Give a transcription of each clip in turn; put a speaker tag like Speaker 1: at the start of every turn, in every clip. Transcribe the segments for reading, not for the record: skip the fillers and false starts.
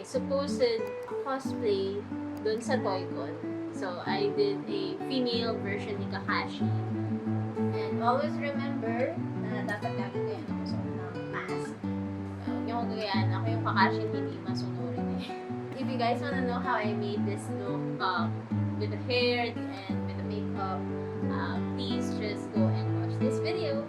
Speaker 1: supposed cosplay dun sa Toy-Con. So, I did a female version ni Kakashi. And always remember na dapat lagi kayo nakasuot ng mask. Huwag niyo kong gagayaan. Ako yung Kakashi hindi masunurin eh. If you guys wanna know how I made this look with the hair and with the makeup, please just go and watch this video.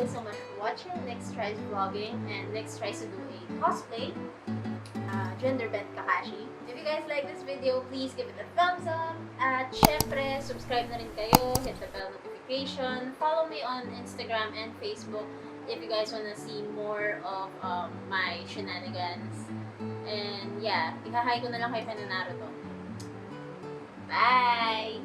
Speaker 1: guys so much for watching. Next tries vlogging and next tries to do a cosplay. Genderbend Kakashi. If you guys like this video, please give it a thumbs up. At syempre, subscribe na rin kayo. Hit the bell notification. Follow me on Instagram and Facebook if you guys wanna see more of my shenanigans. And yeah, ikahay ko na lang kay Naruto. Bye!